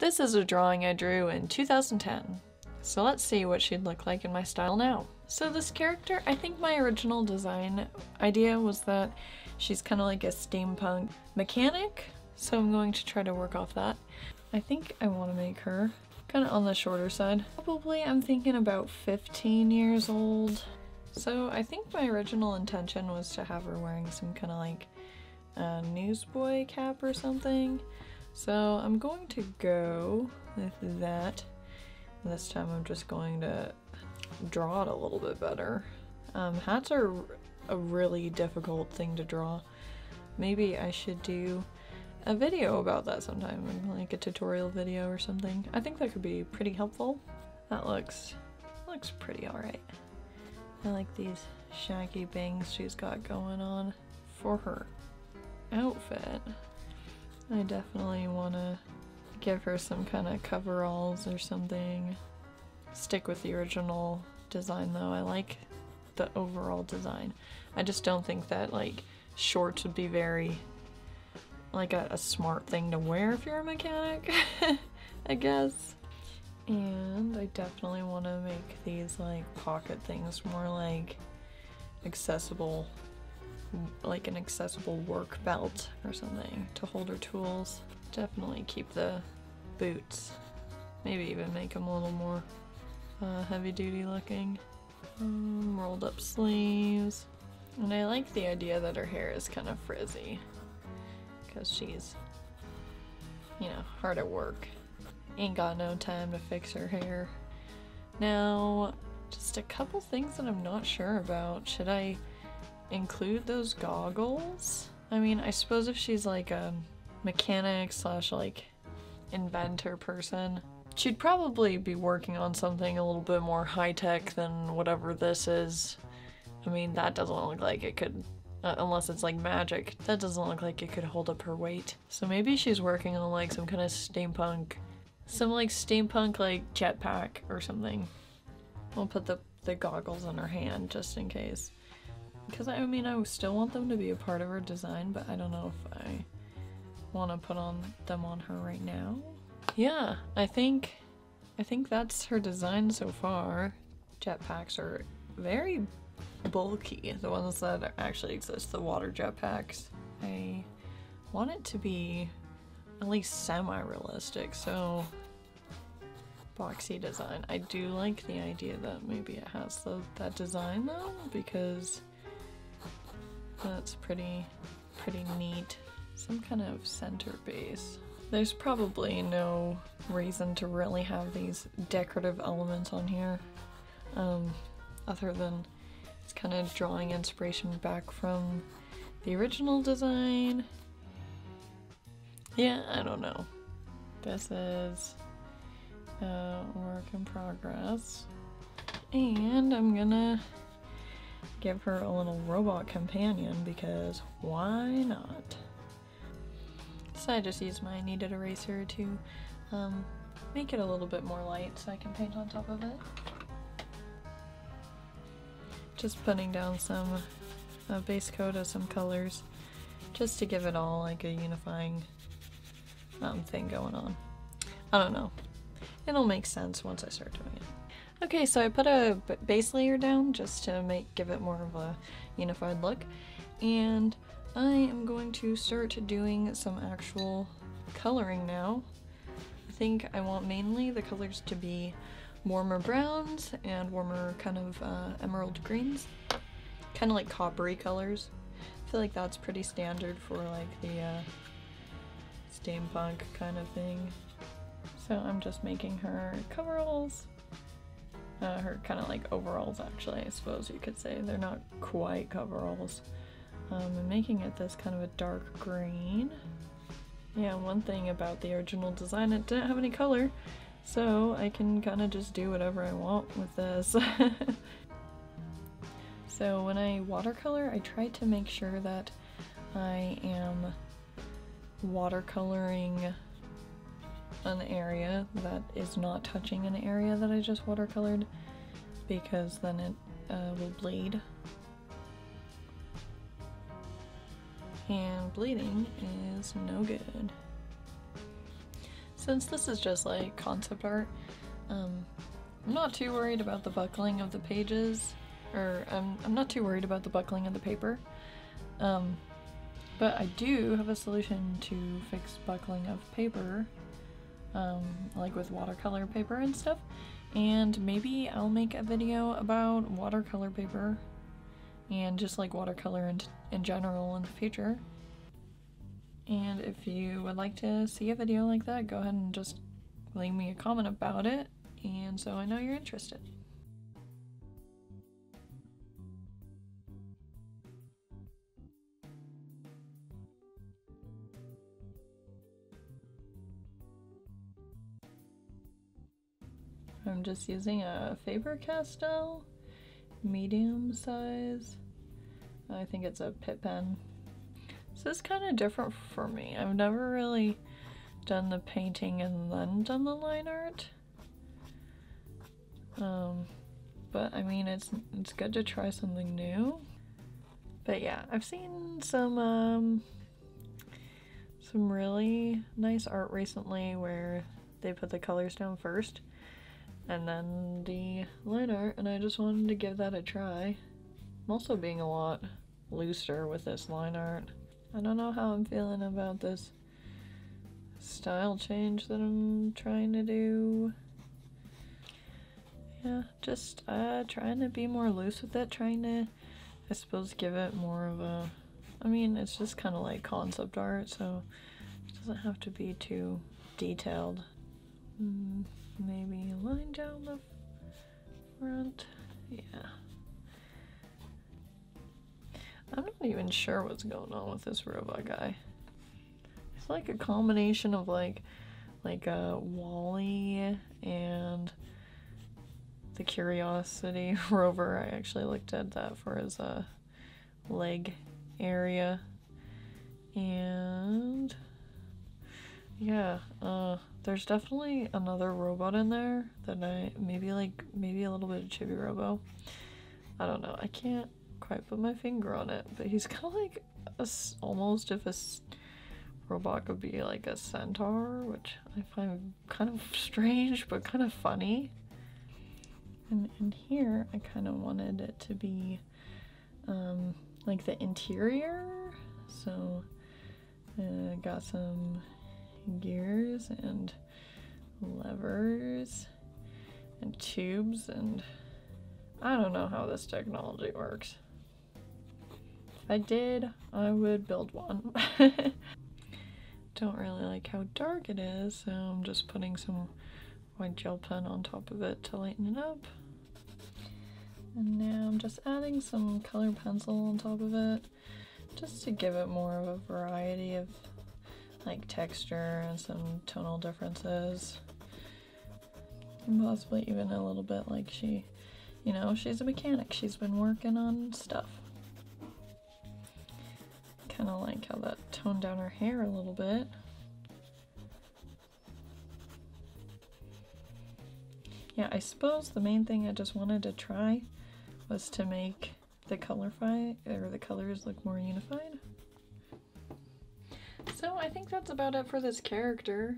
This is a drawing I drew in 2010. So let's see what she'd look like in my style now. So this character, I think my original design idea was that she's kind of like a steampunk mechanic. So I'm going to try to work off that. I think I want to make her kind of on the shorter side. Probably I'm thinking about 15 years old. So I think my original intention was to have her wearing some kind of like a newsboy cap or something. So I'm going to go with that. This time I'm just going to draw it a little bit better. Hats are a really difficult thing to draw. Maybe I should do a video about that sometime, like a tutorial video or something. I think that could be pretty helpful. That looks pretty alright. I like these shaggy bangs she's got going on. For her outfit, I definitely want to give her some kind of coveralls or something. Stick with the original design though. I like the overall design. I just don't think that like shorts would be very like a smart thing to wear if you're a mechanic, I guess. And I definitely want to make these like pocket things more like accessible, like an accessible work belt or something to hold her tools. Definitely keep the boots, maybe even make them a little more heavy duty looking. Rolled up sleeves. And I like the idea that her hair is kind of frizzy, because she's, you know, hard at work. Ain't got no time to fix her hair. Now, just a couple things that I'm not sure about. Should I include those goggles? I mean, I suppose if she's like a mechanic slash like inventor person, she'd probably be working on something a little bit more high-tech than whatever this is. I mean, that doesn't look like it could, unless it's like magic, that doesn't look like it could hold up her weight. So maybe she's working on like some kind of steampunk, like jetpack or something. I'll put the goggles on her hand just in case. Because I mean, I still want them to be a part of her design, but I don't know if I want to put them on her right now. Yeah, I think that's her design so far. Jetpacks are very bulky, the ones that actually exist, the water jetpacks. I want it to be at least semi-realistic, so boxy design. I do like the idea that maybe it has that design though, because that's pretty neat. Some kind of center base. There's probably no reason to really have these decorative elements on here, other than it's kind of drawing inspiration back from the original design. Yeah, I don't know. This is a work in progress. And I'm gonna give her a little robot companion because why not? So I just used my kneaded eraser to make it a little bit more light so I can paint on top of it. Just putting down some base coat of some colors just to give it all like a unifying thing going on. I don't know. It'll make sense once I start doing it. Okay, so I put a base layer down just to give it more of a unified look, and I am going to start doing some actual coloring now. I think I want mainly the colors to be warmer browns and warmer kind of emerald greens, kind of like coppery colors. I feel like that's pretty standard for like the steampunk kind of thing. So I'm just making her coveralls, her kind of like overalls actually, I suppose you could say. They're not quite coveralls. I'm making it this kind of a dark green. Yeah, one thing about the original design, it didn't have any color, so I can kind of just do whatever I want with this. So when I watercolor, I try to make sure that I am watercoloring an area that is not touching an area that I just watercolored, because then it will bleed. And bleeding is no good. Since this is just like concept art, I'm not too worried about the buckling of the pages, or I'm not too worried about the buckling of the paper. But I do have a solution to fix buckling of paper, like with watercolor paper and stuff. And maybe I'll make a video about watercolor paper and just like watercolor in general in the future. And if you would like to see a video like that, go ahead and just leave me a comment about it, and so I know you're interested. I'm just using a Faber-Castell, medium size. I think it's a Pitt pen. So it's kind of different for me. I've never really done the painting and then done the line art. But I mean, it's good to try something new. But yeah, I've seen some really nice art recently where they put the colors down first and then the line art, and I just wanted to give that a try. I'm also being a lot looser with this line art. I don't know how I'm feeling about this style change that I'm trying to do. Yeah, just trying to be more loose with it, trying to, I suppose, give it more of a, I mean, it's just kind of like concept art, so it doesn't have to be too detailed. Maybe a line down the front. Yeah. I'm not even sure what's going on with this robot guy. It's like a combination of like a Wall-E and the Curiosity rover. I actually looked at that for his leg area. And yeah, there's definitely another robot in there that maybe a little bit of Chibi Robo. I don't know. I can't quite put my finger on it, but he's kind of like almost if a robot could be like a centaur, which I find kind of strange but kind of funny. And in here, I kind of wanted it to be like the interior, so got some gears and levers and tubes, and I don't know how this technology works. If I did, I would build one. Don't really like how dark it is, so I'm just putting some white gel pen on top of it to lighten it up. And now I'm just adding some color pencil on top of it, just to give it more of a variety of like texture and some tonal differences. And possibly even a little bit like she, you know, she's a mechanic. She's been working on stuff. Kind of like how that toned down her hair a little bit. Yeah, I suppose the main thing I just wanted to try was to make the the colors look more unified. So I think that's about it for this character.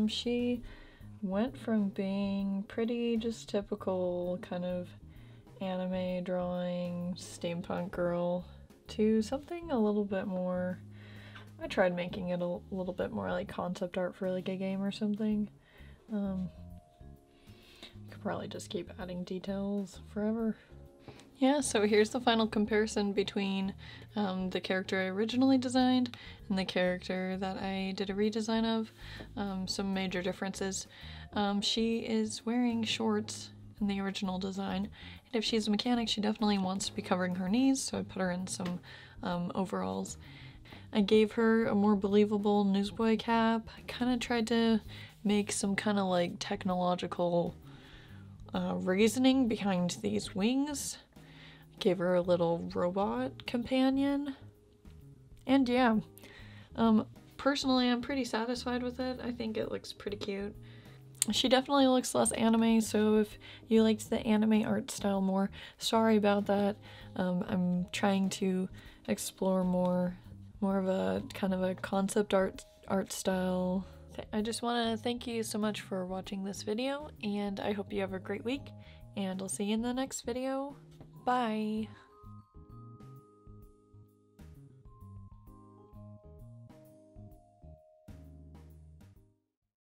She went from being pretty just typical kind of anime drawing steampunk girl to something a little bit more, I tried making it a little bit more like concept art for like a game or something. Could probably just keep adding details forever. Yeah, so here's the final comparison between the character I originally designed and the character that I did a redesign of. Some major differences. She is wearing shorts in the original design, and if she's a mechanic, she definitely wants to be covering her knees, so I put her in some overalls. I gave her a more believable newsboy cap. I kind of tried to make some kind of like technological reasoning behind these wings. Gave her a little robot companion. And yeah, personally I'm pretty satisfied with it. I think it looks pretty cute. She definitely looks less anime, so if you liked the anime art style more, sorry about that. I'm trying to explore more of a kind of a concept art style I just want to thank you so much for watching this video, and I hope you have a great week, and I'll see you in the next video. Bye!